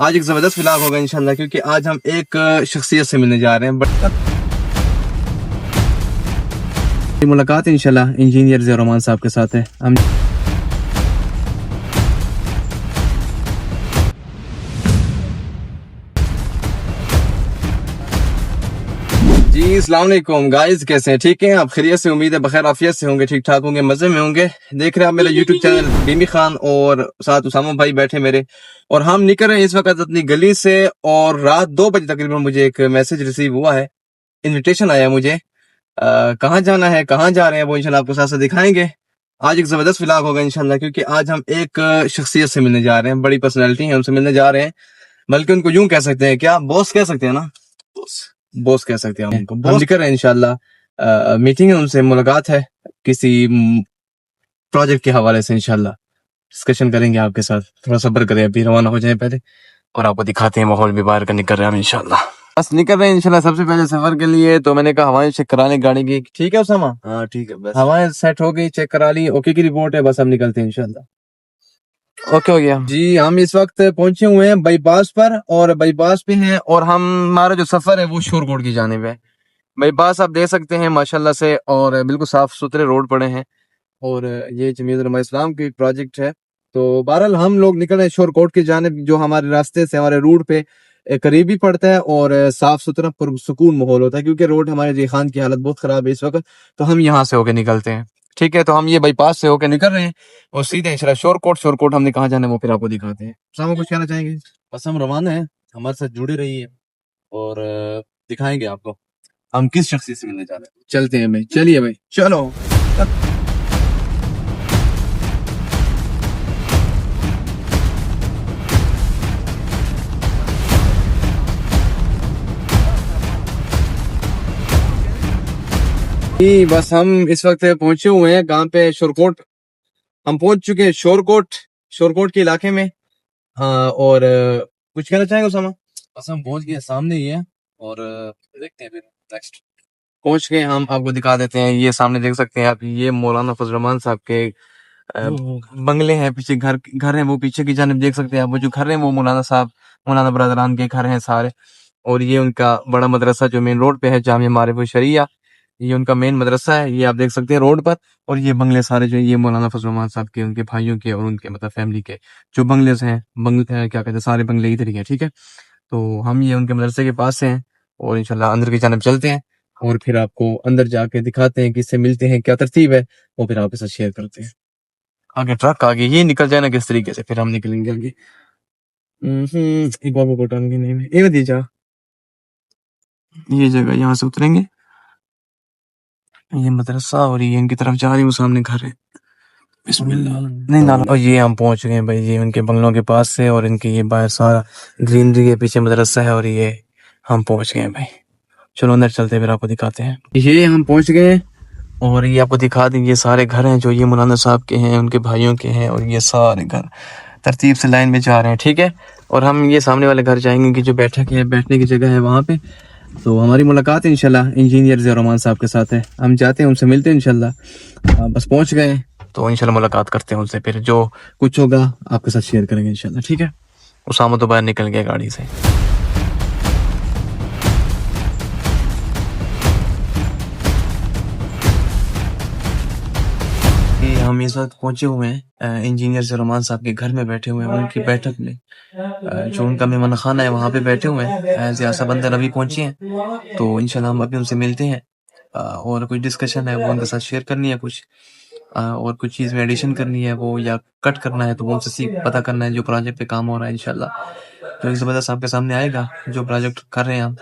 आज एक जबरदस्त व्लॉग होगा इंशाल्लाह, क्योंकि आज हम एक शख्सियत से मिलने जा रहे हैं। बट मुलाकात इंशाल्लाह इंजीनियर ज़िया रहमान साहब के साथ है। हम जी अस्सलाम वालेकुम गाइस, कैसे हैं? ठीक हैं आप? खैरियत से? उम्मीद है बखैर आफियत से होंगे, ठीक ठाक होंगे, मजे में होंगे। देख रहे हैं आप मेरा यूट्यूब चैनल बीमी खान, और साथ उसामा भाई बैठे मेरे, और हम निकल रहे हैं इस वक्त अपनी गली से। और रात 2 बजे तकरीबन मुझे एक मैसेज रिसीव हुआ है, इन्विटेशन आया मुझे। कहाँ जाना है, कहाँ जा रहे हैं, वो इंशाल्लाह आपको साथ साथ दिखाएंगे। आज एक जबरदस्त व्लॉग होगा इंशाल्लाह, क्योंकि आज हम एक शख्सियत से मिलने जा रहे हैं, बड़ी पर्सनैलिटी है, उनसे मिलने जा रहे हैं। बल्कि उनको यूं कह सकते हैं, क्या बॉस कह सकते हैं ना, बॉस बॉस कह सकते हैं हम उनको। हम जिक्र है इंशाल्लाह, मीटिंग है उनसे, मुलाकात है किसी प्रोजेक्ट के हवाले से। इंशाल्लाह डिस्कशन करेंगे आपके साथ। थोड़ा सब्र करें, अभी रवाना हो जाए पहले, और आपको दिखाते हैं माहौल भी बाहर का। निकल रहे हैं हम इंशाल्लाह, बस निकल रहे हैं इंशाल्लाह सबसे पहले सफर के लिए। तो मैंने कहा हवाएं चेक कराने गाड़ी की, ठीक है उसामा? हाँ ठीक है, बस हवाएं सेट हो गई, चेक करा ली, ओके की रिपोर्ट है, बस हम निकलते हैं इंशाल्लाह। ओके हो गया जी। हम इस वक्त पहुंचे हुए हैं बाईपास पर, और बाईपास पे हैं, और हमारा जो सफर है वो शोरकोट की जानिब है। बाईपास आप देख सकते हैं माशाल्लाह से, और बिल्कुल साफ सुथरे रोड पड़े हैं, और ये जमीयत उलमा इस्लाम की प्रोजेक्ट है। तो बहरहाल हम लोग निकल रहे हैं शोरकोट की जानिब, जो हमारे रास्ते से हमारे रूट पे करीबी पड़ता है, और साफ सुथरा पुरसुकून माहौल होता है, क्योंकि रोड हमारे जीखान की हालत बहुत खराब है इस वक्त। तो हम यहाँ से होके निकलते हैं, ठीक है? तो हम ये बाईपास से होके निकल रहे हैं, और सीधे इंशाल्लाह शोरकोट। शोरकोट हमने कहाँ जाना है वो फिर आपको दिखाते हैं। सामा कुछ कहना चाहेंगे? बस हम रवाना है, हमारे साथ जुड़े रहिए, और दिखाएंगे आपको हम किस शख्सियत से मिलने जा रहे हैं। चलते हैं भाई, चलिए भाई, चलो। जी बस हम इस वक्त पहुंचे हुए हैं, कहाँ पे? शोरकोट। हम पहुंच चुके हैं शोरकोट, शोरकोट के इलाके में। हाँ, और कुछ कहना चाहेंगे उसामा? बस हम पहुंच गए, सामने ही है, और देखते हैं फिर नेक्स्ट। पहुंच गए हम, आपको दिखा देते हैं। ये सामने देख सकते हैं आप, ये मौलाना फजल रहमान साहब के बंगले हैं, पीछे घर घर है, वो पीछे की जानिब देख सकते हैं आप। वो जो घर है वो मौलाना साहब, मौलाना बरदरान के घर हैं सारे। और ये उनका बड़ा मदरसा जो मेन रोड पे है, जामिया मारिफ शरिया, ये उनका मेन मदरसा है, ये आप देख सकते हैं रोड पर। और ये बंगले सारे जो ये मौलाना फजल रहमान साहब के, उनके भाइयों के, और उनके मतलब फैमिली के जो बंगले हैं, बंगले क्या कहते हैं, सारे बंगले इधर ही हैं, ठीक है? तो हम ये उनके मदरसे के पास से हैं, और इंशाल्लाह अंदर की जानिब चलते हैं, और फिर आपको अंदर जाके दिखाते हैं, किससे मिलते हैं, क्या तरतीब है, वो फिर आपके साथ शेयर करते हैं। आगे ट्रक आगे ये निकल जाए ना किस तरीके से, फिर हम निकलेंगे आगे। एक बार वो कोटान की नहीं, ये बता जा, ये जगह यहाँ से उतरेंगे, ये मदरसा, और ये इनकी तरफ जा रही हूँ, सामने घर है। बिस्मिल्लाह। नहीं ना, और ये हम पहुंच गए हैं भाई, ये उनके बंगलों के पास से, और इनके ये बाहर सारा ग्रीनरी है, पीछे मदरसा है, और ये हम पहुंच गए हैं भाई। चलो अंदर चलते हैं, फिर आपको दिखाते हैं। ये हम पहुंच गए हैं, और ये आपको दिखा दें, ये सारे घर हैं जो ये मौलाना साहब के हैं, उनके भाइयों के हैं, और ये सारे घर तरतीब से लाइन में जा रहे हैं, ठीक है? और हम ये सामने वाले घर जाएंगे कि जो बैठक है, बैठने की जगह है वहाँ पे। तो हमारी मुलाकात इंशाल्लाह इंजीनियर ज़िया रहमान साहब के साथ है। हम जाते हैं, उनसे मिलते हैं इंशाल्लाह। बस पहुँच गए, तो इंशाल्लाह मुलाकात करते हैं उनसे, फिर जो कुछ होगा आपके साथ शेयर करेंगे इंशाल्लाह, ठीक है? उसामा तो बाहर निकल गया गाड़ी से। हम इस वक्त पहुंचे हुए हैं इंजीनियर ज़िया रहमान साहब के घर में, बैठे हुए हैं उनकी बैठक में। जो उनका मेहमान खाना है वहाँ पे बैठे हुए हैं। ज़िया साहब अंदर अभी पहुंचे हैं, तो इंशाल्लाह हम अभी उनसे मिलते हैं, और कुछ डिस्कशन है वो उनके साथ शेयर करनी है कुछ, और कुछ चीज़ में एडिशन करनी है वो, या कट करना है, तो वो उनसे पता करना है जो प्रोजेक्ट पे काम हो रहा है इंशाल्लाह। तो एक ज़बरदस्त आपके सामने आएगा जो प्रोजेक्ट कर रहे हैं हम,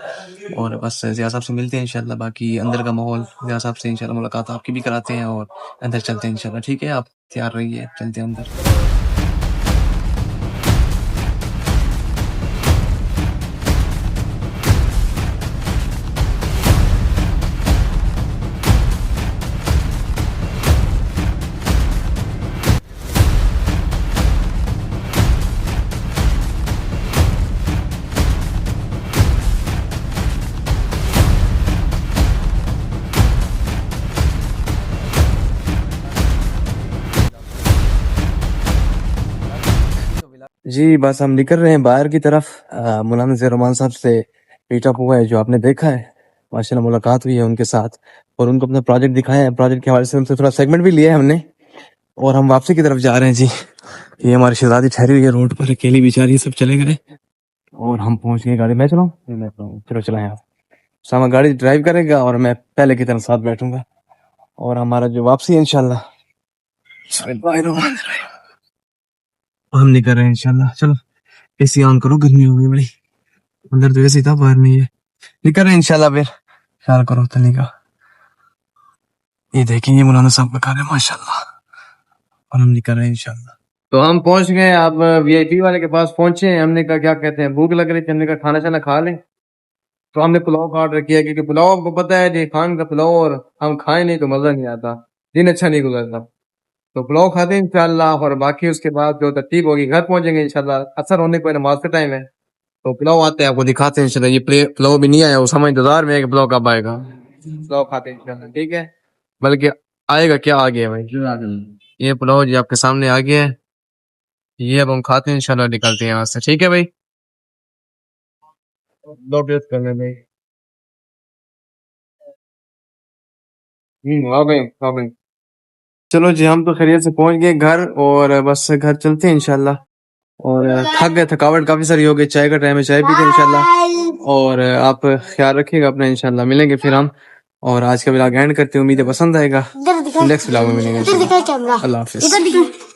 और बस ज़िया साहब से मिलते हैं इंशाल्लाह। बाकी अंदर का माहौल ज़िया साहब से इंशाल्लाह मुलाकात आपकी भी कराते हैं, और अंदर चलते हैं इंशाल्लाह, ठीक है? आप तैयार रहिए, चलते हैं अंदर। जी बस हम निकल रहे हैं बाहर की तरफ। मौलाना ज़ैर रहमान साहब से मीटअप हुआ है जो आपने देखा है। माशाल्लाह मुलाकात हुई है उनके साथ और उनको अपना प्रोजेक्ट दिखाया है। प्रोजेक्ट के हवाले से उनसे थोड़ा सेगमेंट भी लिया है हमने और हम वापसी की तरफ जा रहे हैं जी। ये हमारी शहजादी ठहरी हुई है रोड पर, अकेली बेचारी, सब चले गए और हम पहुंच गए। गाड़ी मैं चलाऊं? मैं चलाऊं? चलो चलाएं आप। सामा गाड़ी ड्राइव करेगा और मैं पहले की तरफ साथ बैठूंगा और हमारा जो वापसी है इंशाल्लाह हम निकल रहे हैं इंशाल्लाह। चलो एसी ऑन करो, गर्मी हो गई बड़ी, अंदर तो एसी था बाहर नहीं है। निकल रहे हैं इंशाल्लाह, फिर ख्याल करो तली का। ये देखें ये मौलाना साहब बता रहे हैं माशाल्लाह, और हम निकल रहे हैं इंशाल्लाह। तो हम पहुंच गए, आप वीआईपी वाले के पास पहुंचे हैं। हमने कहा क्या कहते हैं, भूख लग रही थी, हमने कहा खाना शाना खा लें। तो हमने पुलाव का ऑर्डर किया क्योंकि पुलाव आपको पता है जी, खान का पुलाव और हम खाए नहीं तो मजा नहीं आता, दिन अच्छा नहीं गुजरता। तो पुलाव खाते हैं इंशाल्लाह और बाकी उसके बाद जो तरतीब होगी घर पहुंचेंगे इंशाल्लाह। असर होने पर नमाज का टाइम है तो पुलाव आते हैं, आपको दिखाते हैं इंशाल्लाह। ये पुलाव भी नहीं आया, वो समय इंतजार में है कि पुलाव कब आएगा। पुलाव खाते हैं इंशाल्लाह, ठीक है। बल्कि आएगा क्या, आ गया भाई ये पुलाव जी आपके सामने आ गया है। ये अब हम खाते हैं इंशाल्लाह, निकलते हैं यहाँ से, ठीक है भाई। दो टेस्ट करने भाई। आ गए आ गए। चलो जी हम तो खैरियत से पहुंच गए घर और बस घर चलते हैं इंशाल्लाह। और थक गए, थकावट काफी सारी हो गई, चाय का टाइम है, चाय पीते हैं इंशाल्लाह। और आप ख्याल रखिएगा अपना, इंशाल्लाह मिलेंगे फिर हम। और आज का व्लॉग एंड करते हैं, उम्मीद है पसंद आएगा। नेक्स्ट व्लॉग में मिलेंगे। अल्लाह हाफिज।